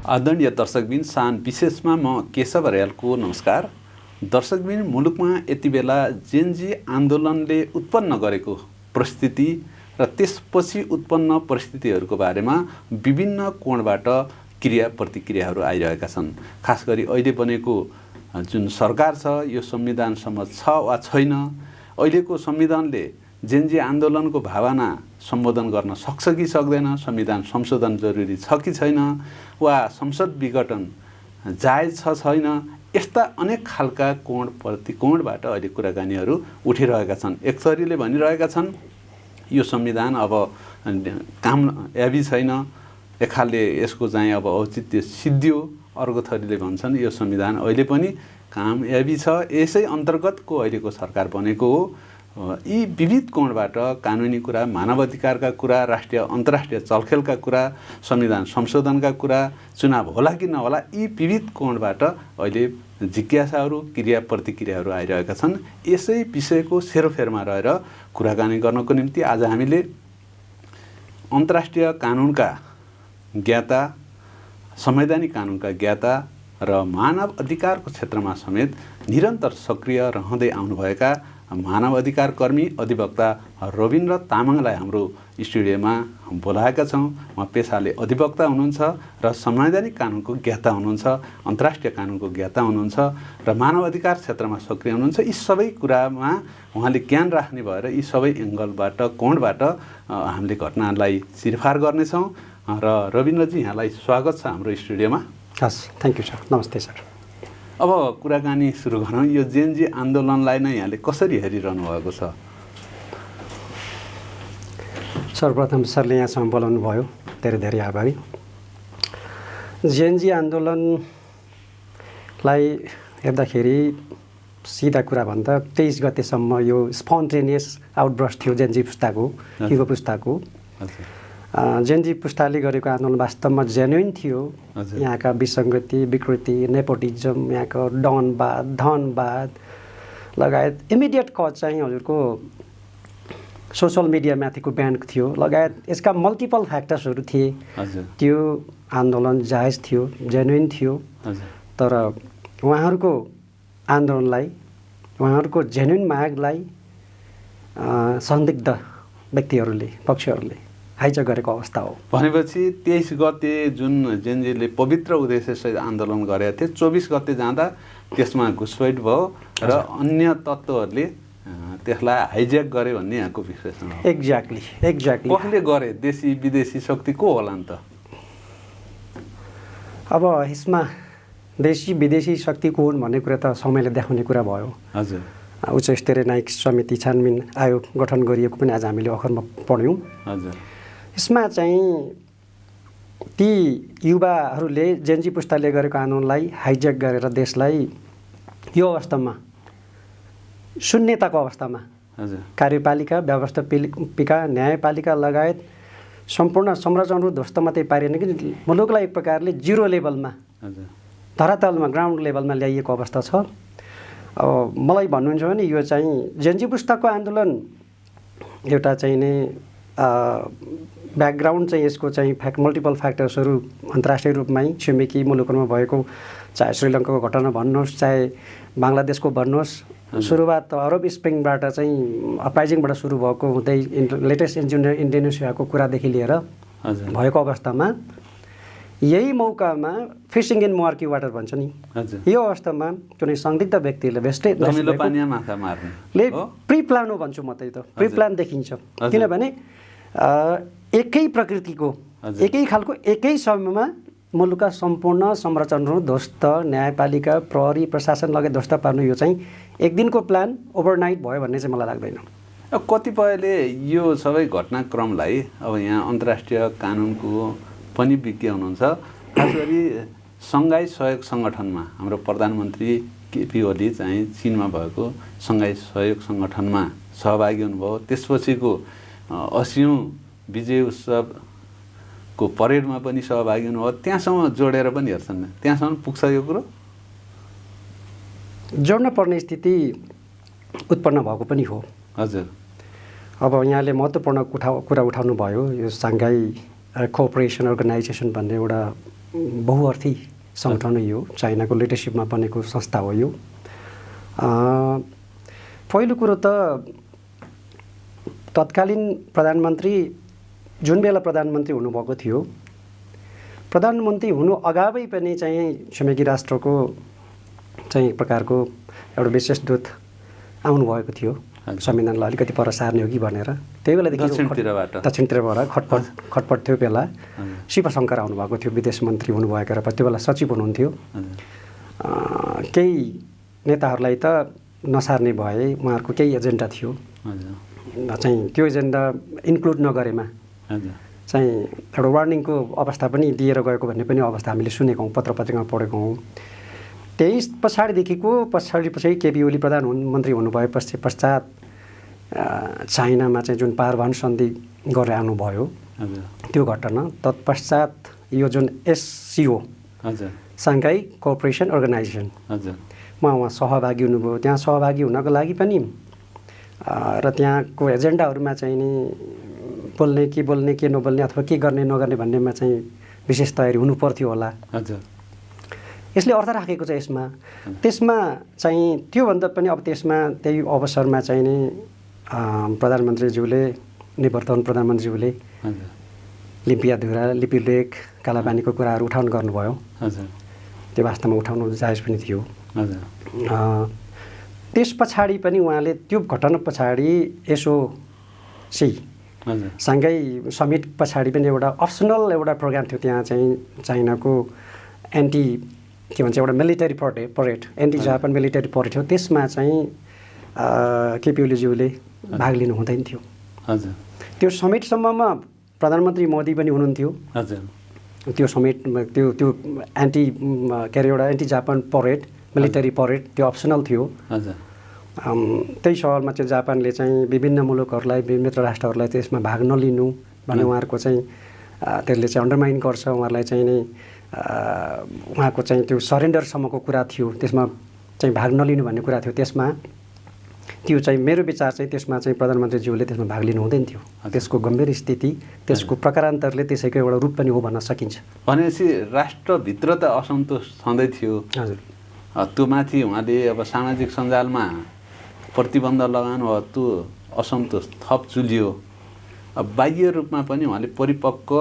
आदरणीय दर्शकबिन सान विशेषमा म केशव अर्यालको नमस्कार। दर्शकबिन मुलुकमा यति बेला जेनजी आन्दोलनले उत्पन्न गरेको परिस्थिति र त्यसपछि उत्पन्न परिस्थितिहरूको बारेमा विभिन्न कोणबाट क्रिया प्रतिक्रियाहरू आइरहेका छन्। खास गरी अहिले बनेको जुन सरकार छ यो संविधान सम्मत छ वा छैन, अहिलेको संविधानले जेनजी आन्दोलनको भावना सम्बोधन गर्न सक्छ कि सक्दैन, संविधान संशोधन जरुरी छ कि छैन, वा संसद विघटन जायज छ छैन, यस्ता अनेक खालका कोण प्रतिकोणबाट अहिले कुराकानीहरू उठिरहेका छन्। एक थरीले भनिरहेका छन् यो संविधान अब काम याबी छैन, एक खालले यसको चाहिँ अब औचित्य सिद्धियो, अर्को थरीले भन्छन् यो संविधान अहिले पनि काम याबी छ, यसै अन्तर्गतको अहिलेको सरकार बनेको हो। यी विविध कोणबाट कानुनी कुरा, मानव अधिकारका कुरा, राष्ट्रिय अन्तर्राष्ट्रिय चलखेलका कुरा, संविधान संशोधनका कुरा, चुनाव होला कि नहोला, यी विविध कोणबाट अहिले जिज्ञासाहरू, क्रिया प्रतिक्रियाहरू आइरहेका छन्। यसै विषयको सेरोफेरमा रहेर कुराकानी गर्नको निम्ति आज हामीले अन्तर्राष्ट्रिय कानुनका ज्ञाता, संवैधानिक कानुनका ज्ञाता र मानव अधिकारको क्षेत्रमा समेत निरन्तर सक्रिय रहँदै आउनुभएका मानव अधिकार कर्मी अधिवक्ता रविन्द्र तामाङलाई हाम्रो स्टुडियोमा बोलाएका छौँ। उहाँ पेसाले अधिवक्ता हुनुहुन्छ र संवैधानिक कानुनको ज्ञाता हुनुहुन्छ, अन्तर्राष्ट्रिय कानुनको ज्ञाता हुनुहुन्छ र मानव अधिकार क्षेत्रमा सक्रिय हुनुहुन्छ। यी सबै कुरामा उहाँले ज्ञान राख्ने भएर यी सबै एङ्गलबाट, कोणबाट हामीले घटनालाई चिरफार गर्नेछौँ। र रविन्द्रजी, यहाँलाई स्वागत छ हाम्रो स्टुडियोमा। हस्, थ्याङ्क यू सर। नमस्ते सर। अब कुराकानी सुरु गरौँ। यो जेनजी आन्दोलनलाई नै यहाँले कसरी हेरिरहनु भएको छ? सर्वप्रथम सरले यहाँसम्म बोलाउनु भयो, धेरै धेरै आभारी। जेनजी आन्दोलनलाई हेर्दाखेरि सिधा कुरा भन्दा 23 गतेसम्म यो स्पोन्टेनियस आउटब्रस्ट थियो जेनजी पुस्ताको, युवा पुस्ताको। जेनजी पुस्ताले गरेको आन्दोलन वास्तवमा जेन्युइन थियो। यहाँका विसङ्गति, विकृति, नेपोटिजम, यहाँको डनवाद, धनवाद लगायत इमिडिएट कज चाहिँ हजुरको सोसल मिडियामाथिको ब्यान थियो लगायत यसका मल्टिपल फ्याक्टर्सहरू थिए। त्यो आन्दोलन जायज थियो, जेन्युइन थियो। तर उहाँहरूको आन्दोलनलाई, उहाँहरूको जेन्युइन मागलाई संदिग्ध व्यक्तिहरूले, पक्षहरूले हाइजक गरेको अवस्था हो। भनेपछि 23 गते जुन जेनजीले पवित्र उद्देश्यसहित आन्दोलन गरेका थिए, 24 गते जाँदा त्यसमा घुसपैठ भयो र अन्य तत्त्वहरूले त्यसलाई हाइज्याक गरे भन्ने यहाँको विश्लेषण हो। एक्ज्याक्टली। कसले गरे? देशी विदेशी शक्ति को होला नि त? अब यसमा देशी विदेशी शक्ति को हुन् भन्ने कुरा त समयले देखाउने कुरा भयो। हजुर। उच्च स्तरीय न्यायिक समिति छानबिन आयोग गठन गरिएको पनि आज हामीले अखरमा पढ्यौँ। हजुर। यसमा चाहिँ ती युवाहरूले जेनजी पुस्ताले गरेको आन्दोलनलाई हाइज्याक गरेर देशलाई यो अवस्थामा, शून्यताको अवस्थामा, कार्यपालिका, व्यवस्थापिका, न्यायपालिका लगायत सम्पूर्ण संरचनाहरू ध्वस्त मात्रै पारिएन कि मुलुकलाई एक प्रकारले जिरो लेभलमा, धरातलमा, ग्राउन्ड लेभलमा ल्याइएको अवस्था छ। अब मलाई भन्नुहुन्छ भने यो चाहिँ जेनजी पुस्ताको आन्दोलन एउटा चाहिँ नै ब्याकग्राउन्ड चाहिँ यसको चाहिँ मल्टिपल फ्याक्टर्सहरू अन्तर्राष्ट्रिय रूपमै छिमेकी मुलुकहरूमा भएको, चाहे श्रीलङ्काको घटना भन्नुहोस्, चाहे बङ्गलादेशको भन्नुहोस्, सुरुवात अरब स्प्रिङबाट चाहिँ अपराइजिङबाट सुरु भएको हुँदै लेटेस्ट इन्डोनेसियाको कुरादेखि लिएर भएको अवस्थामा यही मौकामा फिसिङ इन मर्की वाटर भन्छ नि, यो अवस्थामा कुनै संदिग्ध व्यक्तिले प्री प्लान हो भन्छु म त। यो त प्री प्लान देखिन्छ, किनभने एकै प्रकृतिको, एकै खालको, एकै समयमा मुलुकका सम्पूर्ण संरचनाहरू ध्वस्त, न्यायपालिका, प्रहरी, प्रशासन लगायत ध्वस्त पार्नु यो चाहिँ एक दिनको प्लान ओभरनाइट भयो भन्ने चाहिँ मलाई लाग्दैन। कतिपयले यो सबै घटनाक्रमलाई अब यहाँ अन्तर्राष्ट्रिय कानुनको पनि विज्ञ हुनुहुन्छ, खास गरी सङ्घाई सहयोग सङ्गठनमा हाम्रो प्रधानमन्त्री केपी ओली चाहिँ चिनमा भएको सङ्घाई सहयोग सङ्गठनमा सहभागी हुनुभयो। त्यसपछिको 80औँ विजय उत्सवको परेडमा पनि सहभागी हुनुभयो। त्यहाँसम्म जोडेर पनि हेर्छन्, त्यहाँसम्म पुग्छ यो कुरो? जोड्न पर्ने स्थिति उत्पन्न भएको पनि हो। हजुर। अब यहाँले महत्त्वपूर्ण कुरा उठाउनु भयो। यो साङ्घाई कोअपरेसन अर्गनाइजेसन भन्ने एउटा बहुअर्थी सङ्गठन यो चाइनाको लिडरसिपमा बनेको संस्था हो यो। पहिलो कुरो त तत्कालीन प्रधानमन्त्री जुन बेला प्रधानमन्त्री हुनुभएको थियो, प्रधानमन्त्री हुनु अगावै पनि चाहिँ छिमेकी राष्ट्रको चाहिँ एक प्रकारको एउटा विशेष दूत आउनुभएको थियो, संविधानलाई अलिकति पर सार्ने हो कि भनेर। त्यही बेलादेखि दक्षिणतिरबाट खटपट थियो बेला शिवशङ्कर आउनुभएको थियो, विदेश मन्त्री हुनुभएको र त्यो बेला सचिव हुनुहुन्थ्यो। केही नेताहरूलाई त नसार्ने भए, उहाँहरूको केही एजेन्डा थियो चाहिँ त्यो एजेन्डा इन्क्लुड नगरेमा चाहिँ एउटा वार्निङको अवस्था पनि दिएर गएको भन्ने पनि अवस्था हामीले सुनेको हौँ, पत्र पत्रिकामा पढेको हौँ। त्यस पछाडि केपी ओली प्रधानमन्त्री हुनुभए पश्चात चाइनामा चाहिँ जुन पारवान सन्धि गरेर आउनुभयो त्यो घटना, तत्पश्चात यो जुन SCO साङ्घाई कोअपरेसन अर्गनाइजेसन उहाँ सहभागी हुनुभयो। त्यहाँ सहभागी हुनको लागि पनि र त्यहाँको एजेन्डाहरूमा चाहिँ नि बोल्ने के नबोल्ने अथवा के गर्ने नगर्ने भन्नेमा चाहिँ विशेष तयारी हुनुपर्थ्यो होला। यसले अर्थ राखेको छ यसमा। त्यसमा चाहिँ त्योभन्दा पनि अब त्यसमा त्यही अवसरमा चाहिँ नि प्रधानमन्त्रीज्यूले, निवर्तमान प्रधानमन्त्रीज्यूले लिम्पियाधुरा, लिपिलेक, कालापानीको कुराहरू उठान गर्नुभयो। त्यो वास्तवमा उठाउनु जायज पनि थियो। त्यस पछाडि पनि उहाँले त्यो घटना पछाडि SOC साङ्घाई समिट पछाडि पनि एउटा अप्सनल एउटा प्रोग्राम थियो त्यहाँ चाहिँ चाइनाको के भन्छ एउटा military parade, anti Japan military parade थियो। त्यसमा चाहिँ केपी ओलीज्यूले भाग लिनु हुँदैन थियो। त्यो समिटसम्ममा प्रधानमन्त्री मोदी पनि हुनुहुन्थ्यो। त्यो समिटमा त्यो के अरे एउटा anti Japan parade, military parade त्यो अप्सनल थियो। त्यही सवालमा चाहिँ जापानले चाहिँ विभिन्न मुलुकहरूलाई, मित्र राष्ट्रहरूलाई त्यसमा भाग नलिनु भन्ने उहाँहरूको चाहिँ त्यसले चाहिँ अन्डरमाइन गर्छ, उहाँहरूलाई चाहिँ नै उहाँको चाहिँ त्यो सरेन्डरसम्मको कुरा थियो, त्यसमा चाहिँ भाग नलिनु भन्ने कुरा थियो। त्यसमा त्यो चाहिँ मेरो विचार चाहिँ त्यसमा चाहिँ प्रधानमन्त्रीज्यूले त्यसमा भाग लिनु हुँदैन थियो। त्यसको गम्भीर स्थिति, त्यसको प्रकारान्तरले त्यसैको एउटा रूप पनि हो भन्न सकिन्छ। भनेपछि राष्ट्रभित्र त असन्तोष छँदै थियो। त्यो माथि उहाँले अब सामाजिक सञ्जालमा प्रतिबन्ध लगाउनु भयो, त्यो असन्तोष थप चुलियो। अब बाह्य रूपमा पनि उहाँले परिपक्व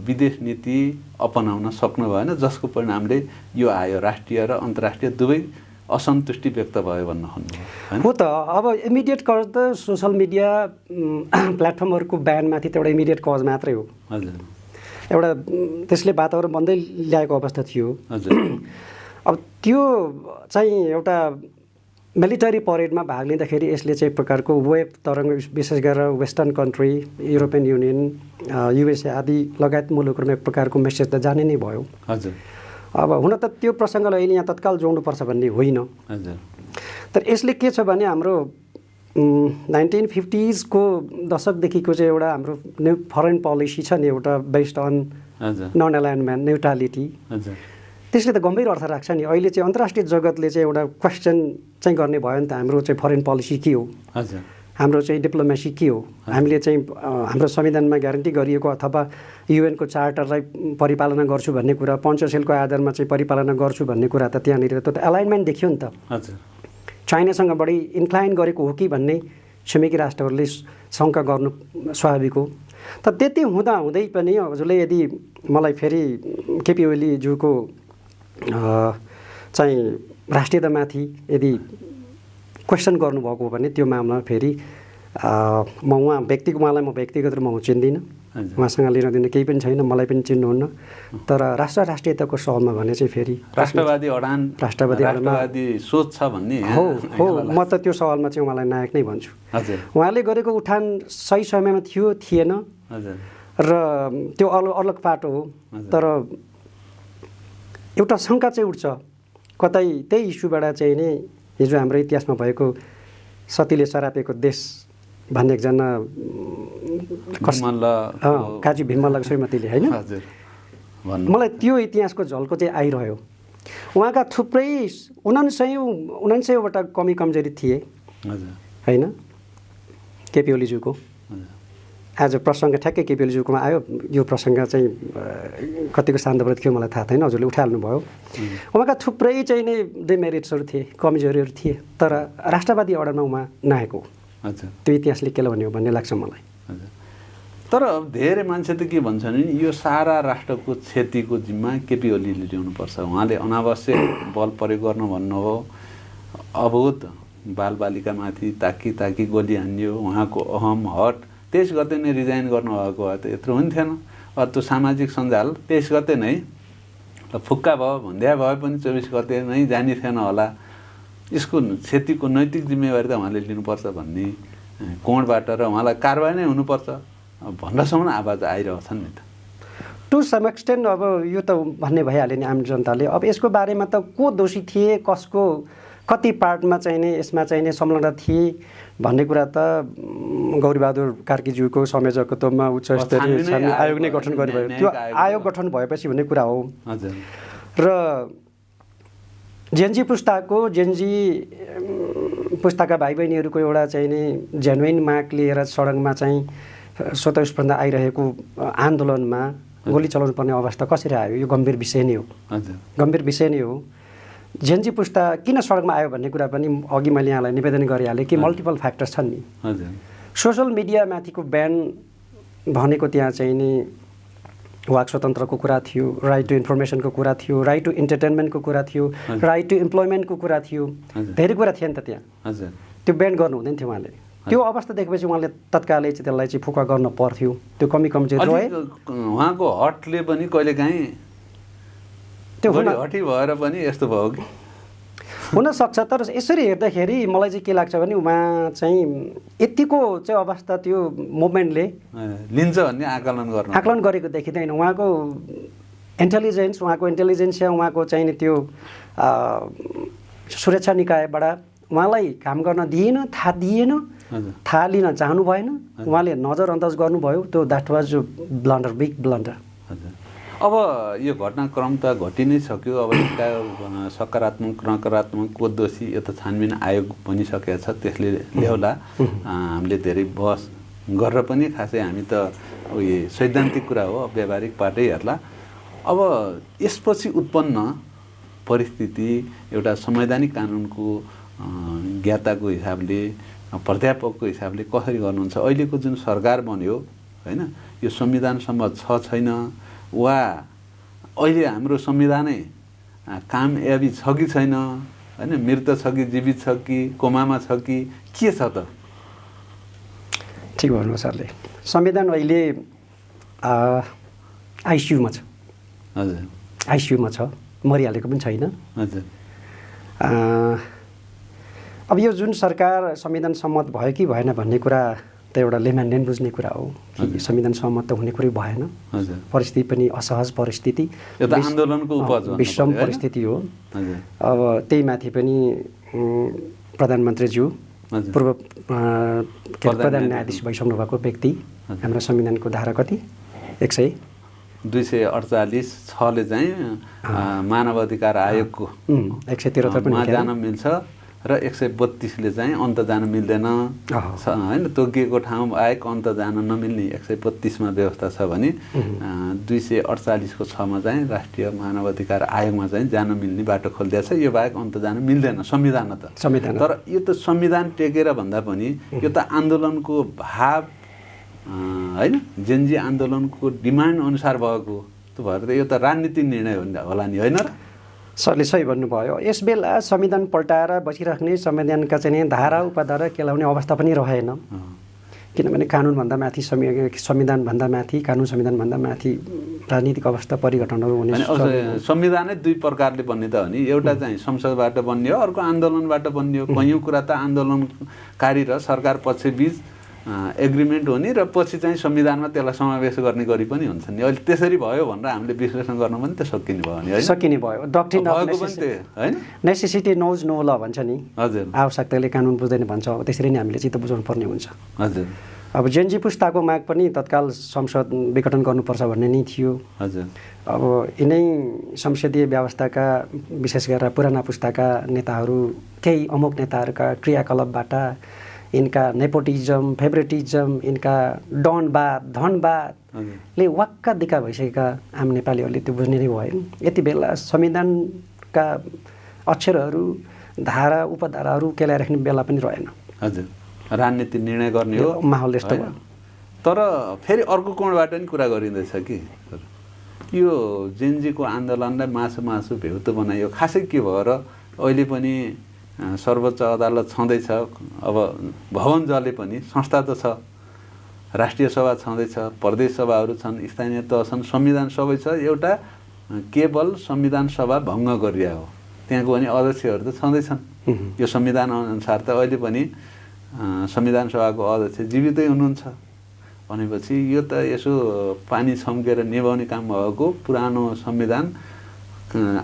विदेश नीति अपनाउन सक्नु भएन, जसको परिणामले यो आयो। राष्ट्रिय र अन्तर्राष्ट्रिय दुवै असन्तुष्टि व्यक्त भयो भन्न खोज्नु हो। त अब इमिडिएट कज त सोसल मिडिया प्लेटफर्महरूको ब्यानमाथि त एउटा इमिडिएट कज मात्रै हो। एउटा त्यसले वातावरण बन्दै ल्याएको अवस्था थियो। अब त्यो चाहिँ एउटा मिलिटरी परेडमा भाग लिँदाखेरि यसले चाहिँ एक प्रकारको वेब तरङ्ग, विशेष गरेर western country, European union, USA आदि लगायत मुलुकहरूमा एक प्रकारको मेसेज त जाने नै भयो। अब हुन त त्यो प्रसङ्गलाई अहिले यहाँ तत्काल जोड्नुपर्छ भन्ने होइन। तर यसले के छ भने हाम्रो 1950s को दशकदेखिको चाहिँ एउटा हाम्रो फरेन पोलिसी छ नि, एउटा based on non alignment, neutrality, त्यसले त गम्भीर अर्थ राख्छ नि। अहिले चाहिँ अन्तर्राष्ट्रिय जगतले चाहिँ एउटा क्वेसन चाहिँ गर्ने भयो नि त, हाम्रो चाहिँ फरेन पोलिसी के हो, हाम्रो चाहिँ डिप्लोमेसी के हो, हामीले चाहिँ हाम्रो संविधानमा ग्यारेन्टी गरिएको अथवा UN को चार्टरलाई परिपालना गर्छु भन्ने कुरा, पञ्चशीलको आधारमा चाहिँ परिपालना गर्छु भन्ने कुरा त त्यहाँनिर त एलाइनमेन्ट देखियो नि त। चाइनासँग बढी इन्क्लाइन गरेको हो कि भन्ने छिमेकी राष्ट्रहरूले शङ्का गर्नु स्वाभाविक हो। तर त्यति हुँदै पनि हजुरले यदि मलाई फेरि केपी ओलीज्यूको चाहिँ राष्ट्रियतामाथि यदि क्वेसन गर्नुभएको हो भने त्यो मामला फेरि म उहाँलाई म व्यक्तिगत रूपमा चिन्दिनँ, उहाँसँग लिन दिन केही पनि छैन, मलाई पनि चिन्नुहुन्न। तर राष्ट्रियताको सवालमा भने चाहिँ फेरि राष्ट्रवादी सोच छ भन्ने हो। म त त्यो सवालमा चाहिँ उहाँलाई नायक नै भन्छु। उहाँले गरेको उठान सही समयमा थियो थिएन र त्यो अलग पाटो हो। तर एउटा शङ्का चाहिँ उठ्छ, कतै त्यही इस्युबाट चाहिँ नि हिजो हाम्रो इतिहासमा भएको सतीले सरापेको देश भन्ने एकजना काजी भीमल्ल श्रीमतीले होइन, मलाई त्यो इतिहासको झल्को चाहिँ आइरह्यो। उहाँका थुप्रै 1900वटा कमी कमजोरी थिए होइन केपी ओलीज्यूको, आज प्रसङ्ग ठ्याक्कै केपीएलज्यूकोमा आयो। यो प्रसङ्ग चाहिँ कतिको शान्तव्रत थियो मलाई थाहा छैन, हजुरले उठाइहाल्नुभयो। उहाँका थुप्रै चाहिँ नै डिमेरिट्सहरू थिए, कमजोरीहरू थिए, तर राष्ट्रवादी अर्डरमा उहाँ नआएको। हजुर, त्यो इतिहासले के भन्यो भन्ने लाग्छ मलाई। हजुर, तर धेरै मान्छे त के भन्छन् भने यो सारा राष्ट्रको क्षतिको जिम्मा केपी ओलीले ल्याउनुपर्छ। उहाँले अनावश्यक बल प्रयोग गर्नु भन्नुभयो, अबोध बालबालिकामाथि ताकी गोली हान्यो, उहाँको अहम हट 23 गते नै रिजाइन गर्नुभएको भए त यत्रो हुन्थेन। त्यो सामाजिक सञ्जाल 23 गते नै फुक्का भयो भन्दै भए पनि 24 गते नै जाने थिएन होला। यसको क्षतिको नैतिक जिम्मेवारी त उहाँले लिनुपर्छ भन्ने कोणबाट र उहाँलाई कारबाही नै हुनुपर्छ भन्दासम्म आवाज आइरहेछन् नि त। टु सम एक्सटेन्ट अब यो त भन्ने भइहाल्यो नि आम जनताले। अब यसको बारेमा त को दोषी थिए, कसको कति पार्टमा चाहिँ नि यसमा चाहिँ नि संलग्न थिए भन्ने कुरा त गौरीबहादुर कार्कीज्यूको संयोजकत्वमा उच्च स्तरीय छानबिन आयोग नै गठन गरियो। त्यो आयोग गठन भएपछि भन्ने कुरा हो। हजुर, र जेनजी पुस्ताका भाइ बहिनीहरूको एउटा चाहिँ नि जेन्युइन माग लिएर सडकमा चाहिँ स्वतःस्फूर्त आइरहेको आन्दोलनमा गोली चलाउनु पर्ने अवस्था कसरी आयो? यो गम्भीर विषय नै हो। हजुर, गम्भीर विषय नै हो। जेनजी पुस्ता किन सडकमा आयो भन्ने कुरा पनि अघि मैले यहाँलाई निवेदन गरिहालेँ कि मल्टिपल फ्याक्टर्स छन् नि। हजुर, सोसल मिडियामाथिको ब्यान भनेको त्यहाँ चाहिँ नि वाक स्वतन्त्रको कुरा थियो, राइट टु इन्फर्मेसनको कुरा थियो, राइट टु इन्टरटेनमेन्टको कुरा थियो, राइट टु इम्प्लोइमेन्टको कुरा थियो, धेरै कुरा थिए नि त त्यहाँ। हजुर, त्यो ब्यान गर्नु हुँदैन थियो उहाँले। त्यो अवस्था देखेपछि उहाँले तत्कालै चाहिँ त्यसलाई चाहिँ फुका गर्न पर्थ्यो। त्यो कमजोरी रहे। उहाँको हटले पनि कहिलेकाहीँ त्यो हटी भएर पनि यस्तो भयो कि हुनसक्छ। तर यसरी हेर्दाखेरि मलाई चाहिँ के लाग्छ भने उहाँ चाहिँ यतिको चाहिँ अवस्था त्यो मुभमेन्टले लिन्छ भन्ने आकलन गरेको देखिँदैन। उहाँको इन्टेलिजेन्सिया उहाँको चाहिँ नि त्यो सुरक्षा निकायबाट उहाँलाई काम गर्न दिएन, थाहा दिएन, थाहा लिन चाहनु भएन, उहाँले नजरअन्दाज गर्नुभयो। त्यो that was blunder, big blunder. अब यो घटनाक्रम त घटि नै सक्यो। अब यसका सकारात्मक नकारात्मक को दोषी यो त छानबिन आयोग बनिसकेको छ, त्यसले ल्याउला। हामीले धेरै बहस गरेर पनि खासै हामी त उयो सैद्धान्तिक कुरा हो, व्यावहारिक पाटै हेर्ला। अब यसपछि उत्पन्न परिस्थिति एउटा संवैधानिक कानुनको ज्ञाताको हिसाबले, प्राध्यापकको हिसाबले कसरी गर्नुहुन्छ? अहिलेको जुन सरकार बन्यो होइन, यो संविधान सम्मत छ छैन, वा अहिले हाम्रो संविधानै कामयाबी छ कि छैन होइन, मृत छ कि जीवित छ कि कोमामा छ कि के छ त? ठिक भन्नु सरले। संविधान अहिले आइसियुमा छ। हजुर, आइसियुमा छ, मरिहालेको पनि छैन। हजुर। अब यो जुन सरकार संविधान सम्मत भयो कि भएन भन्ने कुरा त एउटा लेम्यान्डेन बुझ्ने कुरा हो कि संविधान सम्मत त हुने कुरै भएन। परिस्थिति पनि असहज परिस्थिति, आन्दोलनको उपज विषम परिस्थिति हो। अब त्यही माथि पनि प्रधानमन्त्रीज्यू पूर्व प्रधान न्यायाधीश भइसक्नु भएको व्यक्ति, हाम्रो संविधानको धारा कति 248(6) ले चाहिँ मानव अधिकार आयोगको 173 पनि जान मिल्छ र 132 ले चाहिँ अन्त जान मिल्दैन होइन। तोकिएको ठाउँ बाहेक अन्त जान नमिल्ने 132 मा व्यवस्था छ भने 248 को 6 मा चाहिँ राष्ट्रिय मानव अधिकार आयोगमा चाहिँ जान मिल्ने बाटो खोलिदिएको छ। यो बाहेक अन्त जान मिल्दैन संविधान त। तर यो त संविधान टेकेर भन्दा पनि यो त आन्दोलनको भाव होइन, जेनजी आन्दोलनको डिमान्ड अनुसार भएको। त्यो भएर त यो त राजनीतिक निर्णय होला नि, होइन र? सरले सही भन्नुभयो। यस बेला संविधान पल्टाएर बसिराख्ने, संविधानका चाहिँ धारा उपधारा केलाउने अवस्था पनि रहेन। किनभने कानुनभन्दा माथि, संविधानभन्दा माथि, कानुन संविधानभन्दा माथि राजनीतिक अवस्था परिघटनहरू हुने। संविधानै दुई प्रकारले बन्ने त हो नि। एउटा चाहिँ संसदबाट बन्ने हो, अर्को आन्दोलनबाट बन्ने हो। कयौँ कुरा त आन्दोलनकारी र सरकार पक्षबीच एग्रिमेन्ट हुने र पछि चाहिँ संविधानमा त्यसलाई समावेश गर्ने गरी पनि हुन्छ नि। अहिले त्यसरी भयो भनेर हामीले विश्लेषण गर्न पनि त सकिने भयो नि, सकिने भयो। Doctrine of necessity knows no law भन्छ नि। हजुर, आवश्यकताले कानुन बुझ्दैन भन्छ। अब त्यसरी नै हामीले चित्त बुझाउनु पर्ने हुन्छ। हजुर। अब जेनजी पुस्ताको माग पनि तत्काल संसद विघटन गर्नुपर्छ भन्ने नै थियो। हजुर। अब यिनै संसदीय व्यवस्थाका विशेष गरेर पुराना पुस्ताका नेताहरू, केही अमुक नेताहरूका क्रियाकलापबाट इनका नेपोटिज्म फेभरेटिज्म इनका डनवाद धनवादले वाक्का दिक्क भइसकेका आम नेपालीहरूले त्यो बुझ्ने नै भएन। यति बेला संविधानका अक्षरहरू धारा उपधाराहरू केलाइराख्ने बेला पनि रहेन। हजुर, राजनीति निर्णय गर्ने हो माहौल यस्तो भयो। तर फेरि अर्को कोणबाट पनि कुरा गरिँदैछ कि यो जेनजीको आन्दोलनलाई मासु भेउतो बनाइयो। खासै के भयो र अहिले पनि सर्वोच्च अदालत छँदैछ, अब भवन जले पनि संस्था त छ, राष्ट्रिय सभा छँदैछ, प्रदेश सभाहरू छन्, स्थानीय तह छन्, संविधान सबै छ। एउटा केवल संविधान सभा भङ्ग गरिया हो, त्यहाँको पनि अध्यक्षहरू त छँदैछन्। यो संविधान अनुसार त अहिले पनि संविधान सभाको अध्यक्ष जीवितै हुनुहुन्छ भनेपछि यो त यसो पानी छम्केर निभाउने काम भएको पुरानो संविधान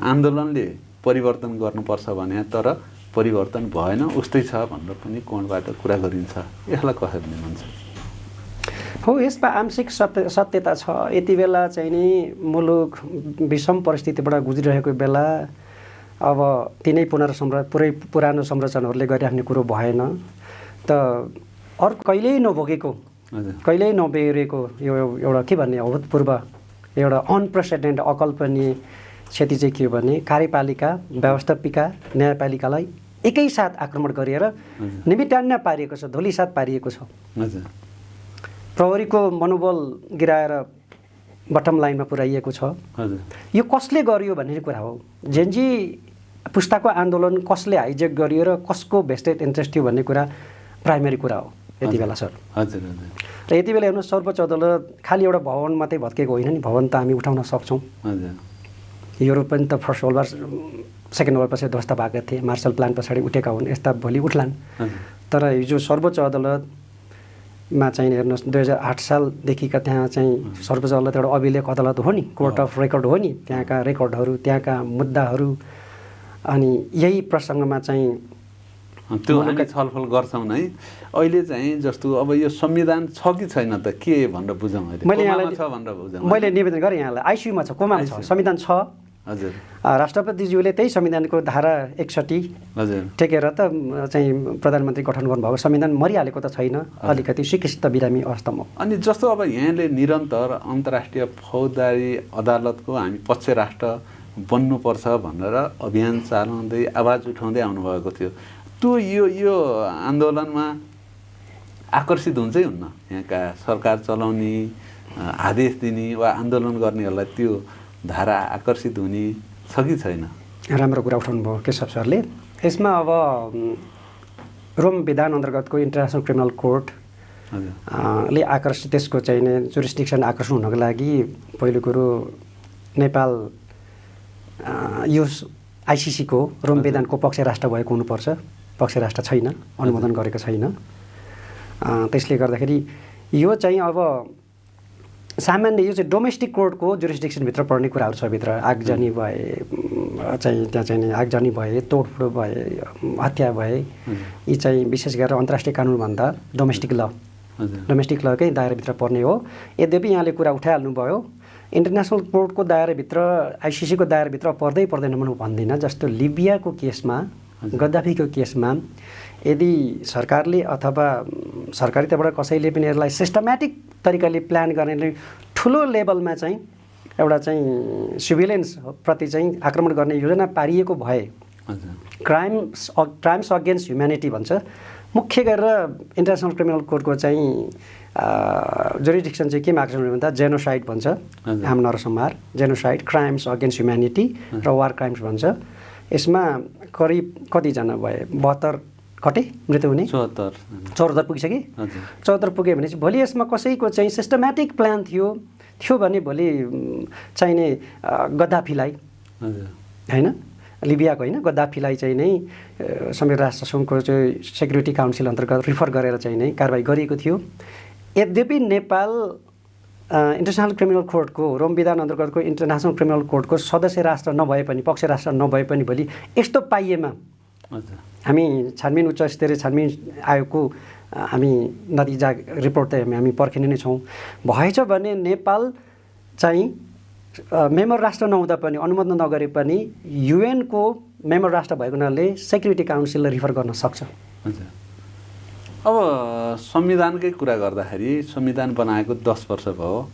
आन्दोलनले परिवर्तन गर्नुपर्छ भने तर परिवर्तन भएन, उस्तै छ भनेर पनि कोणबाट कुरा गरिन्छ। यसलाई कसरी लिनुहुन्छ? हो, यसमा आंशिक सत्यता छ। यति बेला चाहिँ नि मुलुक विषम परिस्थितिबाट गुज्रिरहेको बेला अब तिनै पुरानो संरचनाहरूले गरिराख्ने कुरो भएन त अरू कहिल्यै नभोगेको कहिल्यै नबेरेको यो एउटा के भन्ने अभूतपूर्व एउटा अनप्रेसिडेन्ट अकल्पनीय क्षति चाहिँ के हो भने कार्यपालिका व्यवस्थापिका न्यायपालिकालाई एकैसाथ आक्रमण गरेर निमित्तान्न पारिएको छ, धुलिसात पारिएको छ। प्रहरीको मनोबल गिराएर बटम लाइनमा पुर्याइएको छ। यो कसले गरियो भन्ने कुरा हो। जेनजी पुस्ताको आन्दोलन कसले हाइजेक गरियो र कसको भेस्टेड इन्ट्रेस्ट थियो भन्ने कुरा प्राइमेरी कुरा हो यति बेला सर। र यति बेला हेर्नु सर्वोच्च अदालत खालि एउटा भवन मात्रै भत्केको होइन नि, भवन त हामी उठाउन सक्छौँ। युरोप पनि त first world war second world पछि ध्वस्त भएका थिए, मार्शल प्लान पछाडि उठेका हुन्, यस्ता भोलि उठ्लान्। तर हिजो सर्वोच्च अदालतमा चाहिँ हेर्नुहोस् 2008 सालदेखिका त्यहाँ चाहिँ सर्वोच्च अदालत एउटा अभिलेख अदालत हो नि, कोर्ट अफ रेकर्ड हो नि, त्यहाँका रेकर्डहरू त्यहाँका मुद्दाहरू। अनि यही प्रसङ्गमा चाहिँ त्यो हामी छलफल गर्छौँ नै। अहिले चाहिँ जस्तो अब यो संविधान छ कि छैन त के भनेर बुझौँ। मैले निवेदन गरेँ यहाँलाई, आइसियुमा छ, कोमामा छ, संविधान छ। हजुर, राष्ट्रपतिज्यूले त्यही संविधानको धारा 61 टेकेर त चाहिँ प्रधानमन्त्री गठन गर्नुभएको, संविधान मरिहालेको त छैन, अलिकति शिक्षित बिरामी अवस्थामा। अनि जस्तो अब यहाँले निरन्तर अन्तर्राष्ट्रिय फौजदारी अदालतको हामी पक्ष राष्ट्र बन्नुपर्छ भनेर अभियान चालाउँदै आवाज उठाउँदै आउनुभएको थियो। त्यो यो आन्दोलनमा आकर्षित हुन्छै हुन्न? यहाँका सरकार चलाउने, आदेश दिने वा आन्दोलन गर्नेहरूलाई त्यो धारा आकर्षित हुने छ कि छैन? राम्रो कुरा उठाउनु भयो केशव सरले। यसमा अब रोम विधान अन्तर्गतको इन्टरनेसनल क्रिमिनल कोर्ट ले आकर्षित, त्यसको चाहिँ जुरिस्डिक्सन आकर्षण हुनको लागि पहिलो कुरो नेपाल यो आइसिसीको रोम विधानको पक्ष राष्ट्र भएको हुनुपर्छ। पक्ष राष्ट्र छैन, अनुमोदन गरेको छैन। त्यसले गर्दाखेरि यो चाहिँ अब सामान्य यो चाहिँ डोमेस्टिक कोर्टको जुरिस्डिक्सनभित्र पर्ने कुराहरू छ। भित्र आगजनी भए चाहिँ त्यहाँ चाहिँ आगजनी भए, तोडफोड भए, हत्या भए, यी चाहिँ विशेष गरेर अन्तर्राष्ट्रिय कानुनभन्दा डोमेस्टिक लकै दायराभित्र पर्ने हो। यद्यपि यहाँले कुरा उठाइहाल्नुभयो, इन्टरनेसनल कोर्टको दायराभित्र आइसिसीको दायराभित्र पर्दै पर्दैन म भन्दिनँ। जस्तो लिबियाको केसमा, गद्दाफीको केसमा यदि सरकारले अथवा सरकारी तर्फबाट कसैले पनि यसलाई सिस्टमेटिक तरिकाले प्लान गर्ने ठुलो लेभलमा चाहिँ एउटा चाहिँ सिभिलियन्स प्रति चाहिँ आक्रमण गर्ने योजना पारिएको भए, क्राइम्स अगेन्स्ट ह्युम्यानिटी भन्छ, मुख्य गरेर इन्टरनेसनल क्रिमिनल कोर्टको चाहिँ जुरिस्डिक्सन चाहिँ केमा आकर्षण भन्दा जेनोसाइड भन्छ, आम नरसंहार, जेनोसाइड, क्राइम्स अगेन्स्ट ह्युम्यानिटी र वार क्राइम्स भन्छ। यसमा करिब कतिजना भए 72 कटे मृत्यु हुने, 74 पुगिसके। 74 पुग्यो भने चाहिँ भोलि यसमा कसैको चाहिँ सिस्टमेटिक प्लान थियो भने भोलि चाहिने गद्दाफीलाई होइन, लिबियाको होइन, गद्दाफीलाई चाहिँ नै संयुक्त राष्ट्रसङ्घको चाहिँ सेक्युरिटी काउन्सिल अन्तर्गत रिफर गरेर चाहिँ नै कारबाही गरिएको थियो। यद्यपि नेपाल इन्टरनेसनल क्रिमिनल कोर्टको, रोम विधान अन्तर्गतको इन्टरनेसनल क्रिमिनल कोर्टको सदस्य राष्ट्र नभए पनि, पक्ष राष्ट्र नभए पनि भोलि यस्तो पाइएमा हामी छानबिन उच्च स्तरीय छानबिन आयोगको हामी नतिजा रिपोर्ट त हामी पर्खिने नै छौँ। भएछ भने नेपाल चाहिँ मेम्बर राष्ट्र नहुँदा पनि, अनुमोदन नगरे पनि युएनको मेम्बर राष्ट्र भएको हुनाले सेक्युरिटी काउन्सिललाई रिफर गर्न सक्छ। अब संविधानकै कुरा गर्दाखेरि संविधान बनाएको 10 वर्ष भयो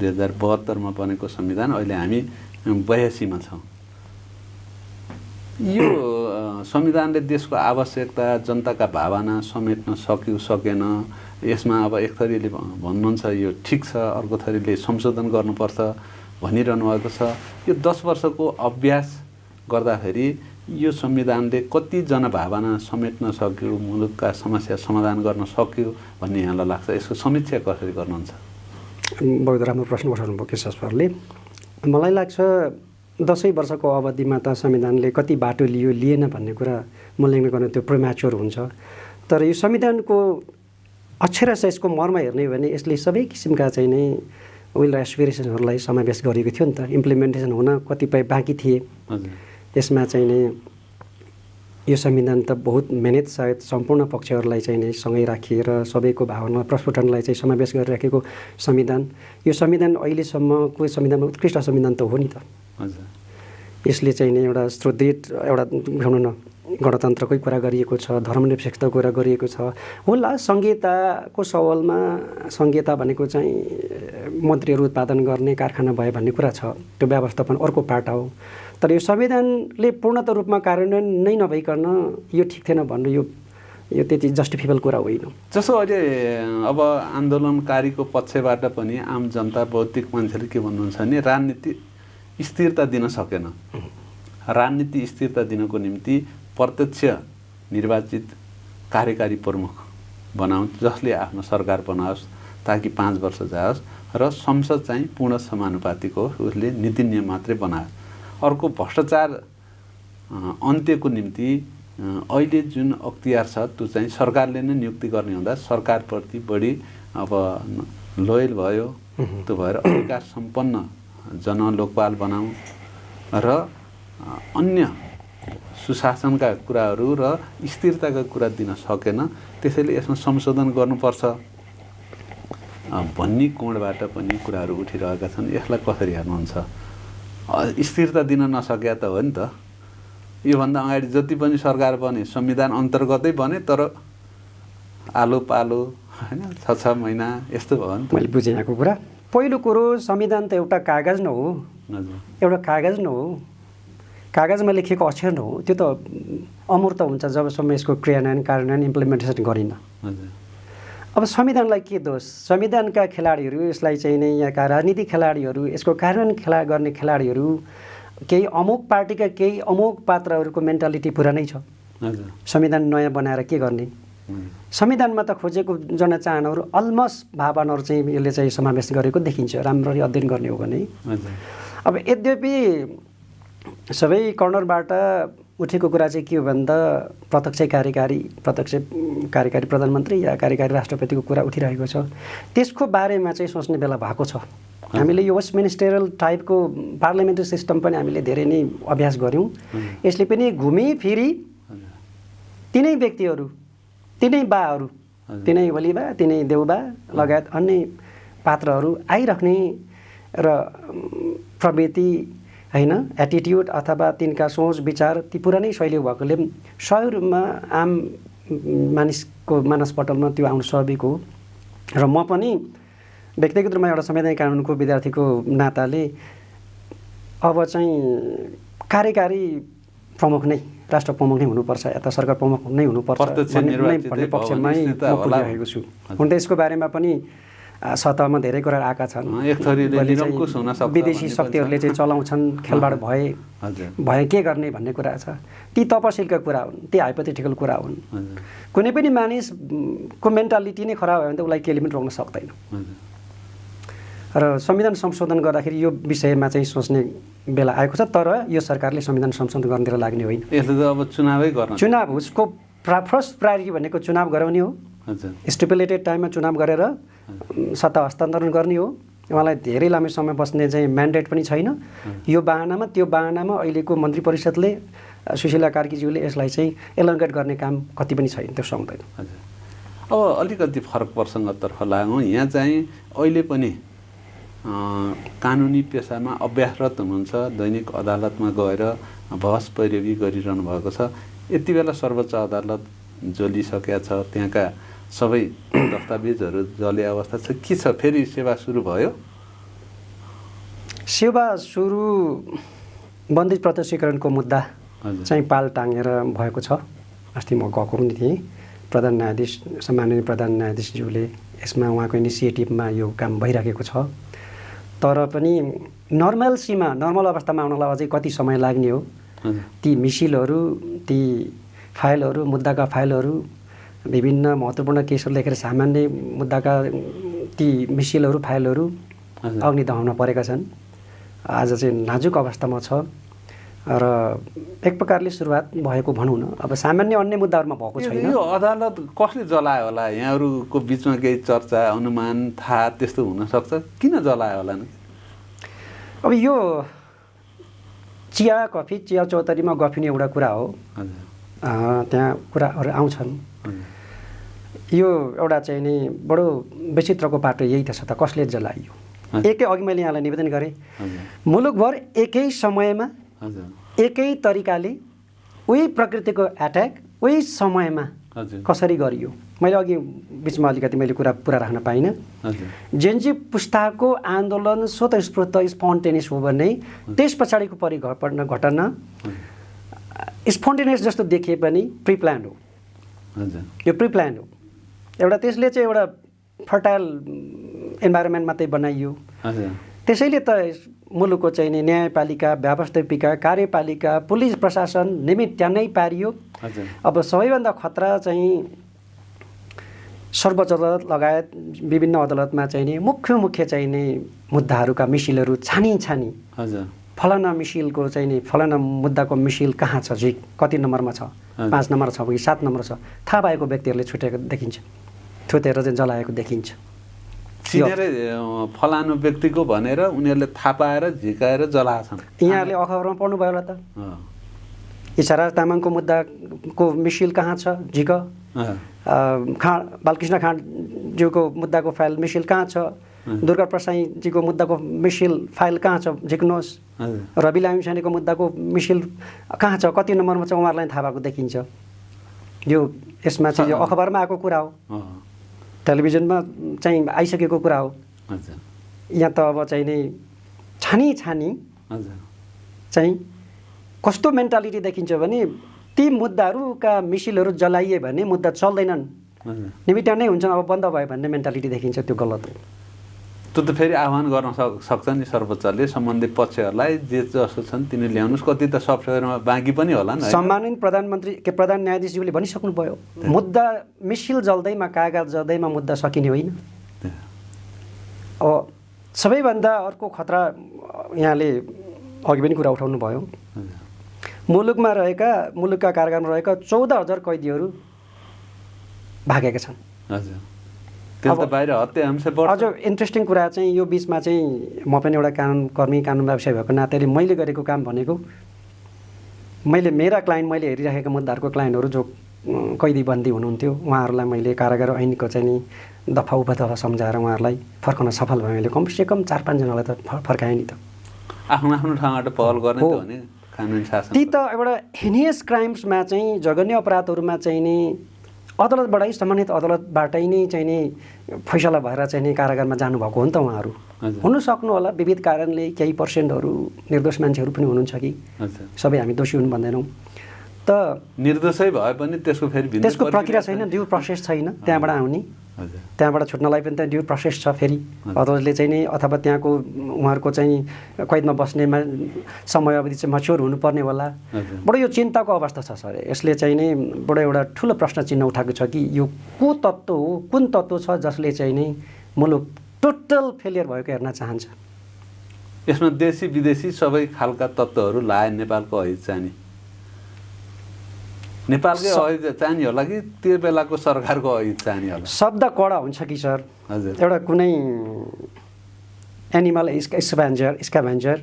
2072 बनेको संविधान अहिले हामी 82 मा छौँ यो संविधानले देशको आवश्यकता जनताका भावना समेट्न सक्यो सकेन यसमा अब एक थरीले भन्नुहुन्छ यो ठिक छ अर्को थरीले संशोधन गर्नुपर्छ भनिरहनु भएको छ यो 10 वर्षको अभ्यास गर्दाखेरि यो संविधानले कति जनभावना समेट्न सक्यो मुलुकका समस्या समाधान गर्न सक्यो भन्ने यहाँलाई लाग्छ यसको समीक्षा कसरी गर्नुहुन्छ बहुत राम्रो प्रश्न उठाउनु भयो केशव सरले मलाई लाग्छ 10 वर्षको अवधिमा त संविधानले कति बाटो लियो लिएन भन्ने कुरा मूल्याङ्कन गर्न त्यो प्रिम्याच्योर हुन्छ तर यो संविधानको अक्षरशः यसको मर्म हेर्ने हो भने यसले सबै किसिमका चाहिँ नै विल र एस्पिरेसनहरूलाई समावेश गरेको थियो नि त इम्प्लिमेन्टेसन हुन कतिपय बाँकी थिए यसमा चाहिँ नै यो संविधान त बहुत मेहनत सायद सम्पूर्ण पक्षहरूलाई चाहिँ नै सँगै राखिएर सबैको भावना प्रस्फुटनलाई चाहिँ समावेश गरेर राखेको संविधान यो संविधान अहिलेसम्मको संविधानमा उत्कृष्ट संविधान त हो नि त यसले चाहिँ नै एउटा सुदृढ एउटा भनौँ न गणतन्त्रकै कुरा गरिएको छ धर्मनिरपेक्षताको कुरा गरिएको छ होला संहिताको सवालमा संहिता भनेको चाहिँ मन्त्रीहरू उत्पादन गर्ने कारखाना भयो भन्ने कुरा छ त्यो व्यवस्थापन अर्को पार्ट हो तर यो संविधानले पूर्णत रूपमा कार्यान्वयन नै नभइकन यो ठिक थिएन भन्नु यो त्यति जस्टिफिएबल कुरा होइन जसो अहिले अब आन्दोलनकारीको पक्षबाट पनि आम जनता बौद्धिक मान्छेले के भन्नुहुन्छ भने राजनीति स्थिरता दिन सकेन राजनीति स्थिरता दिनको निम्ति प्रत्यक्ष निर्वाचित कार्यकारी प्रमुख बनाउन् जसले आफ्नो सरकार बनाओस् ताकि 5 वर्ष जाओस् र संसद चाहिँ पूर्ण समानुपातिक होस् उसले नीति नियम मात्रै बनाओस् अर्को भ्रष्टाचार अन्त्यको निम्ति अहिले जुन अख्तियार छ त्यो चाहिँ सरकारले नै नियुक्ति गर्ने हुँदा सरकारप्रति बढी अब लोयल भयो त्यो भएर अधिकार सम्पन्न जनलोकपाल बनाऊ र अन्य सुशासनका कुराहरू र स्थिरताका कुरा दिन सकेन त्यसैले यसमा संशोधन गर्नुपर्छ भन्ने कोणबाट पनि कुराहरू उठिरहेका छन् यसलाई कसरी हेर्नुहुन्छ स्थिरता दिन नसके त हो नि त योभन्दा अगाडि जति पनि सरकार बने संविधान अन्तर्गतै बने तर आलो पालो हैन 6 महिना यस्तो भयो नि मैले बुझेँ यहाँको कुरा पहिलो कुरो संविधान त एउटा कागज न हो एउटा कागज न हो कागजमा लेखिएको अक्षर न हो त्यो त अमूर्त हुन्छ जबसम्म यसको क्रियान्वयन कार्यान्वयन इम्प्लिमेन्टेसन गरिन्न अब संविधानलाई के दोष संविधानका खेलाडीहरू यसलाई चाहिँ नै यहाँका राजनीतिक खेलाडीहरू यसको कार्यान्वयन गर्ने खेलाडीहरू केही अमुक पार्टीका केही अमुक पात्रहरूको मेन्टालिटी पुरानै छ संविधान नयाँ बनाएर के गर्ने संविधानमा त खोजेको जनचाहनाहरू अलमोस्ट भावनाहरू चाहिँ यसले चाहिँ समावेश गरेको देखिन्छ राम्ररी अध्ययन गर्ने हो भने अब यद्यपि सबै कर्नरबाट उठेको कुरा चाहिँ के हो भन्दा प्रत्यक्ष कार्यकारी प्रधानमन्त्री या कार्यकारी राष्ट्रपतिको कुरा उठिरहेको छ त्यसको बारेमा चाहिँ सोच्ने बेला भएको छ हामीले यो वेस्टमिनिस्टरल टाइपको पार्लियामेन्ट्री सिस्टम पनि हामीले धेरै नै अभ्यास गऱ्यौँ यसले पनि घुमिफिरी तिनै व्यक्तिहरू तिनै बाहरू तिनै ओलीबा तिनै देउबा लगायत अन्य पात्रहरू आइराख्ने र प्रवृत्ति हैन एटिट्युड अथवा तिनका सोच विचार ती पुरानै शैली भएकोले सय रूपमा आम मानिसको मानसपटलमा त्यो आउनु स्वाभाविक हो र म पनि व्यक्तिगत रूपमा एउटा संवैधानिक कानुनको विद्यार्थीको नाताले अब चाहिँ कार्यकारी प्रमुख नै राष्ट्र प्रमुख नै हुनुपर्छ या त सरकार प्रमुख नै हुनुपर्छ भन्ने पक्षमै म पुगिरहेको छु हुन त यसको बारेमा पनि सतहमा धेरै कुरा आएका छन् विदेशी शक्तिहरूले चाहिँ चलाउँछन् खेलबाट भए के गर्ने भन्ने कुरा छ ती तपसिलका कुरा हुन् ती हाइपोथेटिकल कुरा हुन् कुनै पनि मानिसको मेन्टालिटी नै खराब भयो भने त उसलाई केही पनि रोक्न सक्दैन र संविधान संशोधन गर्दाखेरि यो विषयमा चाहिँ सोच्ने बेला आएको छ तर यो सरकारले संविधान संशोधन गर्नेतिर लाग्ने होइन यसले त अब चुनावै गर्न चुनाव उसको फर्स्ट प्रायोरिटी भनेको चुनाव गराउने हो स्टिपुलेटेड टाइममा चुनाव गरेर सत्ता हस्तान्तरण गर्ने हो उहाँलाई धेरै लामो समय बस्ने चाहिँ म्यान्डेट पनि छैन यो बाहनामा त्यो बाहनामा अहिलेको मन्त्री परिषदले सुशीला कार्कीज्यूले यसलाई चाहिँ एलोङ्गेट गर्ने काम कति पनि छैन त्यो सक्दैन अब अलिकति फरक प्रसङ्गतर्फ लागौँ यहाँ चाहिँ अहिले पनि कानुनी पेसामा अभ्यासरत हुनुहुन्छ दैनिक अदालतमा गएर बहस पैरवी गरिरहनु भएको छ यति बेला सर्वोच्च अदालत जलिसकेका छ त्यहाँका सबै दस्तावेजहरू जले अवस्था छ के छ? फेरि सेवा सुरु भयो? सेवा सुरु बन्दी प्रत्यक्षीकरणको मुद्दा चाहिँ पाल टाँगेर भएको छ। अस्ति म गएको पनि थिएँ। प्रधान न्यायाधीश, सम्माननीय प्रधान न्यायाधीशज्यूले यसमा उहाँको इनिसिएटिभमा यो काम भइराखेको छ। तर पनि नर्मल अवस्थामा आउनलाई अझै कति समय लाग्ने हो। ती मिसिलहरू, ती फाइलहरू, मुद्दाका फाइलहरू, विभिन्न महत्त्वपूर्ण केसहरू लेखेर सामान्य मुद्दाका ती मिसिलहरू, फाइलहरू अग्नि दहनमा परेका छन्। आज चाहिँ नाजुक अवस्थामा छ र एक प्रकारले सुरुवात भएको भनौँ न। अब सामान्य अन्य मुद्दाहरूमा भएको छैन। यो अदालत कसले जलायो होला? यहाँहरूको बिचमा केही चर्चा, अनुमान, थाहा त्यस्तो हुनसक्छ? किन जलायो होला नि? अब यो चिया, कफी, चिया चौतारीमा गफिने एउटा कुरा हो। त्यहाँ कुराहरू आउँछन्। यो एउटा चाहिँ नि बडो विचित्रको पाटो यही त छ त, कसले जलाइयो? एकै अघि मैले यहाँलाई निवेदन गरेँ, मुलुकभर एकै समयमा एकै तरिकाले उही प्रकृतिको एट्याक उही समयमा कसरी गरियो? मैले अघि बिचमा अलिकति मैले कुरा पुरा राख्न पाइनँ। जेनजी पुस्ताको आन्दोलन स्वतस्फूर्त स्पोन्टेनियस हो भने त्यस पछाडिको घटना स्पोन्टेनियस जस्तो देखिए पनि प्रिप्लान हो। यो प्रिप्लान हो। एउटा त्यसले चाहिँ एउटा फर्टाइल इन्भाइरोमेन्ट मात्रै बनाइयो। त्यसैले त मुलुकको चाहिँ नि न्यायपालिका, व्यवस्थापिका, कार्यपालिका, पुलिस प्रशासन निमित्यानै पारियो। अब सबैभन्दा खतरा चाहिँ सर्वोच्च अदालत लगायत विभिन्न अदालतमा चाहिँ नि मुख्य चाहिँ नि मुद्दाहरूका मिसिलहरू छानी फलाना मिसिलको चाहिँ नि फलाना मुद्दाको मिसिल कहाँ छ, जी कति नम्बरमा छ, 5 नम्बर छ कि 7 नम्बर छ, थाहा भएको व्यक्तिहरूले छुटेको देखिन्छ, छुटेर चाहिँ जलाएको देखिन्छ। चिनेर फलानु व्यक्तिको भनेर उनीहरूले थाहा पाएर झिकाएर जलाएछन्। यहाँहरूले अखबारमा पढ्नुभयो होला त। इसाराज तामाङको मुद्दाको मिसिल कहाँ छ, झिक। बालकृष्ण खाँडज्यूको मुद्दाको फाइल मिसिल कहाँ छ, दुर्गा प्रसाईजीको मुद्दाको मिसिल फाइल कहाँ छ, झिक्नुहोस्। रवि लामिछानेको मुद्दाको मिसिल कहाँ छ, कति नम्बरमा छ, उहाँहरूलाई थाहा भएको देखिन्छ। यो यसमा चाहिँ यो अखबारमा आएको कुरा हो, टेलिभिजनमा चाहिँ आइसकेको कुरा हो। यहाँ त अब चाहिँ नि छानी चाहिँ कस्तो मेन्टालिटी देखिन्छ भने ती मुद्दाहरूका मिसिलहरू जलाइए भने मुद्दा चल्दैनन्, निमित्त नै हुन्छन्, अब बन्द भयो भन्ने मेन्टालिटी देखिन्छ। त्यो गलत हो। त्यो त फेरि आह्वान गर्न सक्छ नि सर्वोच्चले सम्बन्धित पक्षहरूलाई, जे जसो छन् तिनी ल्याउनुहोस्। कति त सफ्टवेयरमा बाँकी पनि होला नि। सम्मानित प्रधान न्यायाधीशज्यूले भनिसक्नुभयो, मुद्दा मिसिल जल्दैमा, कागज जल्दैमा मुद्दा सकिने होइन। अब सबैभन्दा अर्को खतरा यहाँले अघि पनि कुरा उठाउनु भयो, मुलुकका कारागारमा रहेका 14,000 कैदीहरू भागेका छन्। अझ इन्ट्रेस्टिङ कुरा चाहिँ यो बिचमा चाहिँ म पनि एउटा कानुन व्यवसायी भएको नाताले मैले गरेको काम भनेको, मैले मेरा क्लाइन्ट, मैले हेरिराखेका मुद्दाहरूको क्लाइन्टहरू जो कैदी बन्दी हुनुहुन्थ्यो उहाँहरूलाई मैले कारागार ऐनको चाहिँ नि दफा उपदफा सम्झाएर उहाँहरूलाई फर्काउन सफल भयो। मैले कमसेकम 4-5 जनालाई त फर्काएँ नि त। आफ्नो ठाउँबाट पहल गर्ने त भने कानुन शासन। ती त एउटा हिनियस क्राइम्समा चाहिँ, जघन्य अपराधहरूमा चाहिँ नि अदालतबाटै, सम्मानित अदालतबाटै नै चाहिँ नि फैसला भएर चाहिँ नि कारागारमा जानुभएको हो नि त उहाँहरू। हुन सक्नु होला विविध कारणले केही पर्सेन्टहरू निर्दोष मान्छेहरू पनि हुनुहुन्छ कि, सबै हामी दोषी हुनु भन्दैनौँ। त निर्दोषै भए पनि त्यसको प्रक्रिया छैन, ड्यू प्रोसेस छैन त्यहाँबाट आउने। त्यहाँबाट छुट्नलाई पनि त्यहाँ ड्यू प्रोसेस छ। फेरि अदालतले चाहिँ नि अथवा त्यहाँको उहाँहरूको चाहिँ कैदमा बस्नेमा समय अवधि चाहिँ मच्योर हुनुपर्ने होला। बडो यो चिन्ताको अवस्था छ सर। यसले चाहिँ नि बडो एउटा ठुलो प्रश्न चिन्ह उठाएको छ कि यो को तत्त्व हो, कुन तत्त्व छ जसले चाहिँ नि मुलुक टोटल फेलियर भएको हेर्न चाहन्छ। यसमा देशी विदेशी सबै खालका तत्त्वहरू लाए नेपालको ऐत चाहिँ नेपालकै ऐत चाहिने होला कि त्यो बेलाको सरकारको ऐत चाहिने होला? शब्द कडा हुन्छ कि सर। एउटा कुनै एनिमल स्क्याभेन्जर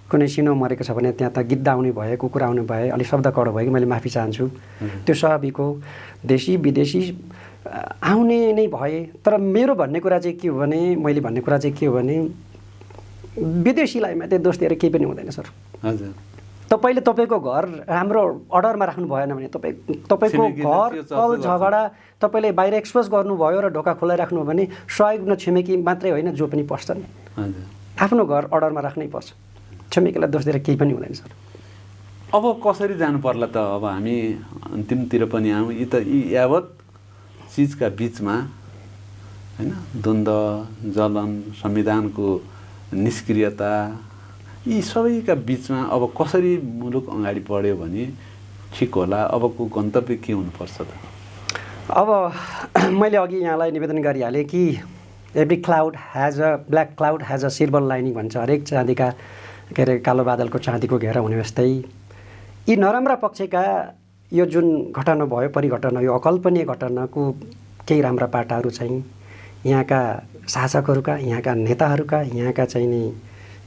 कुनै सिनो मरेको छ भने त्यहाँ त गिद्ध आउने भए, कुकुर आउने भए, अलिक शब्द कडा भयो कि मैले माफी चाहन्छु। त्यो स्वाभाविक हो। देशी विदेशी आउने नै भए। तर मेरो भन्ने कुरा चाहिँ के हो भने, मैले भन्ने कुरा चाहिँ के हो भने विदेशीलाई मात्रै दोष दिएर केही पनि हुँदैन सर। तपाईँले तपाईँको घर राम्रो अर्डरमा राख्नु भएन भने तपाईँको घर कल झगडा तपाईँले बाहिर एक्सपोज गर्नुभयो र ढोका खोलाइ राख्नु भने सहयोग न छिमेकी मात्रै होइन जो पनि पर्छन्। आफ्नो घर अर्डरमा राख्नै पर्छ, छिमेकीलाई दोष दिएर केही पनि हुँदैन सर। अब कसरी जानु पर्ला त? अब हामी अन्तिमतिर पनि आउँ। यी यावत चिजका बिचमा होइन द्वन्द्व, जलन, संविधानको निष्क्रियता, यी सबैका बिचमा अब कसरी मुलुक अगाडि बढ्यो भने ठिक होला? अबको गन्तव्य के हुनुपर्छ त? अब मैले अघि यहाँलाई निवेदन गरिहालेँ कि every cloud has a black cloud has a silver lining भन्छ। हरेक चाँदीका के अरे कालो बादलको चाँदीको घेरा हुने जस्तै यी नराम्रा पक्षका यो जुन घटना भयो, परिघटना, यो अकल्पनीय घटनाको केही राम्रा पाटाहरू चाहिँ यहाँका शासकहरूका, यहाँका नेताहरूका, यहाँका चाहिँ नि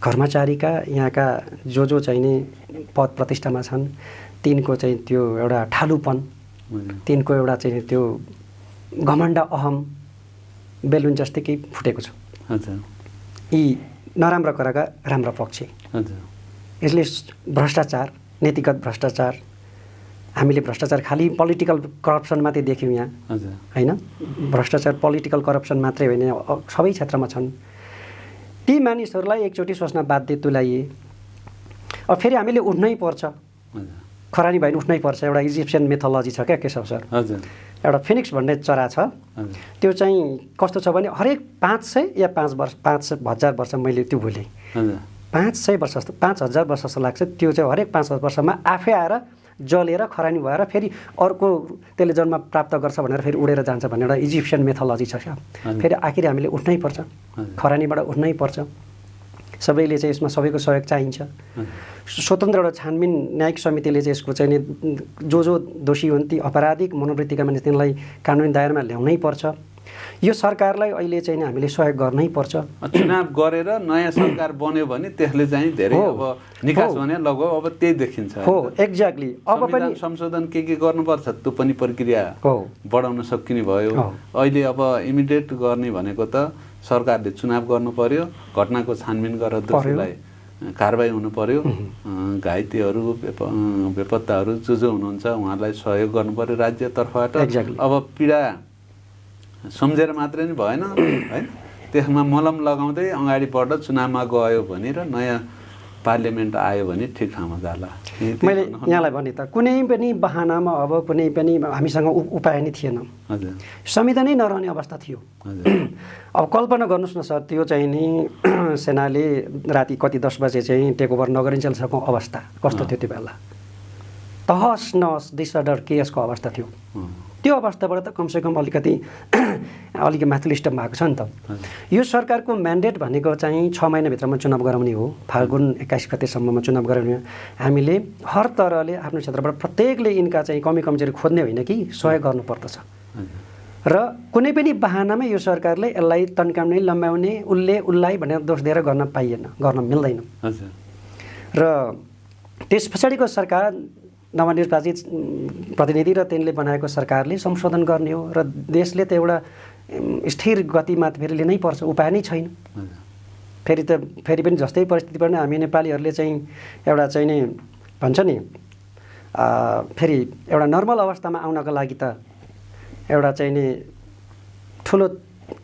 कर्मचारीका, यहाँका जो चाहिँ नि पद प्रतिष्ठामा छन् तिनको चाहिँ त्यो एउटा ठालुपन, तिनको एउटा चाहिँ त्यो घमण्ड, अहम बेलुन जस्तै केही फुटेको छ। यी नराम्रा कुराका राम्रा पक्ष। यसले भ्रष्टाचार, नीतिगत भ्रष्टाचार, हामीले भ्रष्टाचार खालि पोलिटिकल करप्सन मात्रै देख्यौँ यहाँ होइन। भ्रष्टाचार पोलिटिकल करप्सन मात्रै होइन, सबै क्षेत्रमा छन्। ती मानिसहरूलाई एकचोटि सोच्न बाध्य तुल्याइए। अब फेरि हामीले उठ्नै पर्छ, खरानी भएन उठ्नै पर्छ। एउटा इजिप्सियन मेथोलोजी छ क्या केशव सर, एउटा फिनिक्स भन्ने चरा छ। त्यो चाहिँ कस्तो छ भने हरेक 500 या 5,000 वर्ष, मैले त्यो भुलेँ, 500 वर्ष जस्तो 5,000 वर्ष जस्तो लाग्छ। त्यो चाहिँ हरेक 5,000 वर्षमा आफै आएर जलेर खरानी भएर फेरि अर्को त्यसले जन्म प्राप्त गर्छ भनेर फेरि उडेर जान्छ भन्ने एउटा इजिप्सियन मेथोलोजी छ क्या। फेरि आखिर हामीले उठ्नै पर्छ, खरानीबाट उठ्नै पर्छ। सबैले चाहिँ यसमा सबैको सहयोग चाहिन्छ। स्वतन्त्र एउटा छानबिन न्यायिक समितिले चाहिँ यसको चाहिँ जो दोषी हुन् ती अपराधिक मनोवृत्तिका मानिस तिनलाई कानुनी दायरामा ल्याउनै पर्छ। यो सरकारलाई अहिले चाहिँ हामीले सहयोग गर्नै पर्छ। चुनाव गरेर नयाँ सरकार बन्यो भने त्यसले चाहिँ धेरै अब निकास भने लगभग अब त्यही देखिन्छ। हो, एक्ज्याक्टली। अब पनि संशोधन के गर्नुपर्छ त्यो पनि प्रक्रिया बढाउन सकिने भयो। अहिले अब इमिडिएट गर्ने भनेको त सरकारले चुनाव गर्नु पर्यो, घटनाको छानबिन गरेर दोषीलाई कारबाही हुनु पर्यो, घाइतेहरू, बेपत्ताहरू जो हुनुहुन्छ उहाँहरूलाई सहयोग गर्नु पर्यो राज्यतर्फबाट। अब पीडा सम्झेर मात्रै नि भएन है, त्यसमा मलम लगाउँदै अगाडि बढ्दा चुनावमा गयो भने र नयाँ पार्लियामेन्ट आयो भने ठिक ठाउँमा जाला। मैले यहाँलाई भने त कुनै पनि बहानामा अब कुनै पनि हामीसँग उपाय नै थिएन। संविधानै नरहने अवस्था थियो। अब कल्पना गर्नुहोस् न सर, त्यो चाहिँ नि सेनाले राति कति 10 बजे चाहिँ टेक ओभर नगरिन्जेलसम्मको अवस्था कस्तो थियो त्यो बेला? तहस नहस, डिसअर्डर, केएसको अवस्था थियो। त्यो अवस्थाबाट त कमसेकम अलिकति माथि स्टेप भएको छ नि त। यो सरकारको म्यान्डेट भनेको चाहिँ 6 महिनाभित्रमा चुनाव गराउने हो। फाल्गुन 21 गतेसम्ममा चुनाव गराउने हो। हामीले हर तरहले आफ्नो क्षेत्रबाट प्रत्येकले यिनका चाहिँ कमी कमजोरी खोज्ने होइन कि सहयोग गर्नुपर्दछ। र कुनै पनि बहानामा यो सरकारले यसलाई तन्काउने, लम्ब्याउने, उसलाई भनेर दोष दिएर गर्न पाइएन, गर्न मिल्दैन। र त्यस पछाडिको सरकार नवनिर्वाचित प्रतिनिधि र तिनले बनाएको सरकारले संशोधन गर्ने हो र देशले त एउटा स्थिर गतिमा फेरि लिनै पर्छ, उपाय नै छैन। फेरि पनि जस्तै परिस्थिति पनि हामी नेपालीहरूले चाहिँ एउटा चाहिँ नि भन्छ नि फेरि एउटा नर्मल अवस्थामा आउनको लागि त एउटा चाहिँ नि ठुलो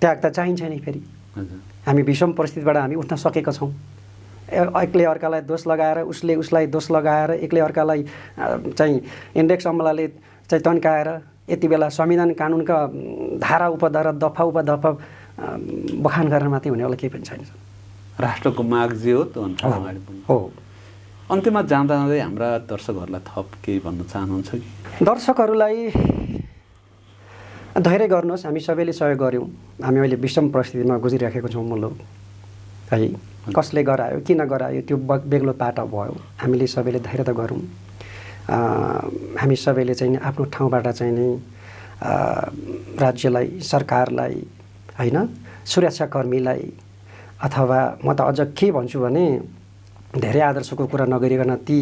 त्याग त चाहिन्छ नि। फेरि हामी विषम परिस्थितिबाट हामी उठ्न सकेका छौँ। एकले अर्कालाई दोष लगाएर, उसले उसलाई दोष लगाएर, एकले अर्कालाई चाहिँ इन्डेक्स अमलाले चाहिँ तन्काएर यति बेला संविधान कानुनका धारा उपधारा, दफा उपदफा बखान गरेर मात्रै हुनेवाला केही पनि छैन। राष्ट्रको माग जे हो त्यो अनुसार हो। अन्त्यमा जाँदा जाँदै हाम्रा दर्शकहरूलाई थप केही भन्न चाहनुहुन्छ कि? दर्शकहरूलाई धैर्य गर्नुहोस्, हामी सबैले सहयोग गऱ्यौँ। हामी अहिले विषम परिस्थितिमा गुजिरहेको छौँ मुलुक है। कसले गरायो, किन गरायो, त्यो बेग्लो पाटा भयो। हामीले सबैले धैर्य त गरौँ। हामी सबैले चाहिँ आफ्नो ठाउँबाट चाहिँ नि राज्यलाई, सरकारलाई होइन, सुरक्षाकर्मीलाई, अथवा म त अझ के भन्छु भने धेरै आदर्शको कुरा नगरिकन ती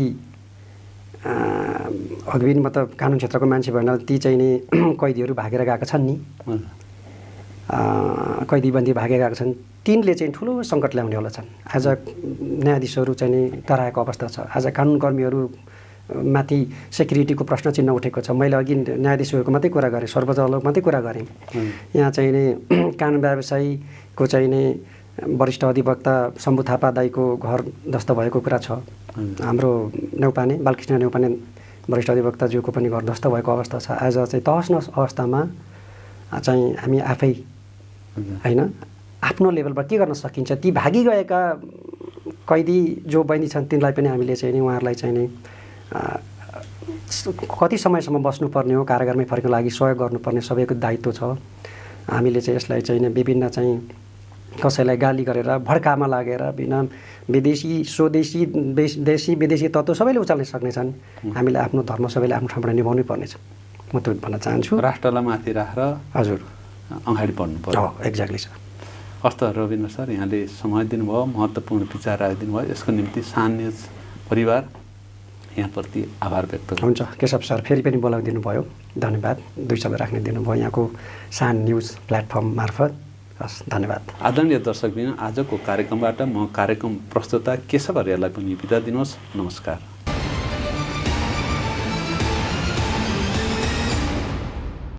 अघि म त कानुन क्षेत्रको मान्छे भएन, ती चाहिँ नि कैदीहरू भागेर गएका छन् नि, कैदीबन्दी भागेका छन् तिनले चाहिँ ठुलो सङ्कट ल्याउनेवाला छन्। आज न्यायाधीशहरू चाहिँ नि डराएको अवस्था छ। आज कानुनकर्मीहरू माथि सेक्युरिटीको प्रश्न चिन्ह उठेको छ। मैले अघि न्यायाधीशहरूको मात्रै कुरा गरेँ, सर्वोच्च अदालतको मात्रै कुरा गरेँ। यहाँ चाहिँ नि कानुन व्यवसायीको चाहिँ नि वरिष्ठ अधिवक्ता शम्भु थापा दाईको घर ध्वस्त भएको कुरा छ। हाम्रो नेउपाने बालकृष्ण नेउपाने वरिष्ठ अधिवक्ताज्यूको पनि घर ध्वस्त भएको अवस्था छ। आज चाहिँ तहस नहस अवस्थामा चाहिँ हामी आफै होइन आफ्नो लेभलबाट के गर्न सकिन्छ, ती भागी गएका कैदी जो बहिनी छन् तिनलाई पनि हामीले चाहिँ नि उहाँहरूलाई चाहिँ नि कति समयसम्म बस्नुपर्ने हो, कारागारमै फर्कनको लागि सहयोग गर्नुपर्ने सबैको दायित्व छ। हामीले चाहिँ यसलाई चाहिँ नि विभिन्न चाहिँ कसैलाई गाली गरेर भड्कामा लागेर बिना विदेशी स्वदेशी देशी विदेशी तत्त्व सबैले उचाल्न सक्नेछन्। हामीले आफ्नो धर्म सबैले आफ्नो ठाउँबाट निभाउनै पर्नेछ। म त्यो भन्न चाहन्छु। राष्ट्रलाई माथि राखेर हजुर अगाडि बढ्नु पर्यो। Exactly sir. हस्त रविन्द्र सर, यहाँले समय दिनुभयो, महत्त्वपूर्ण विचार राखिदिनुभयो। यसको निम्ति सान न्युज परिवार यहाँप्रति आभार व्यक्त गर्छु। हुन्छ केशव सर, फेरि पनि बोलाइदिनु भयो, धन्यवाद। 2 शब्द राख्न दिनुभयो यहाँको सान न्युज प्लेटफर्म मार्फत। हस्, धन्यवाद। आदरणीय दर्शकबिन, आजको कार्यक्रमबाट म कार्यक्रम प्रस्तुता केशव आर्यलाई पनि बिदा दिनुहोस्। नमस्कार।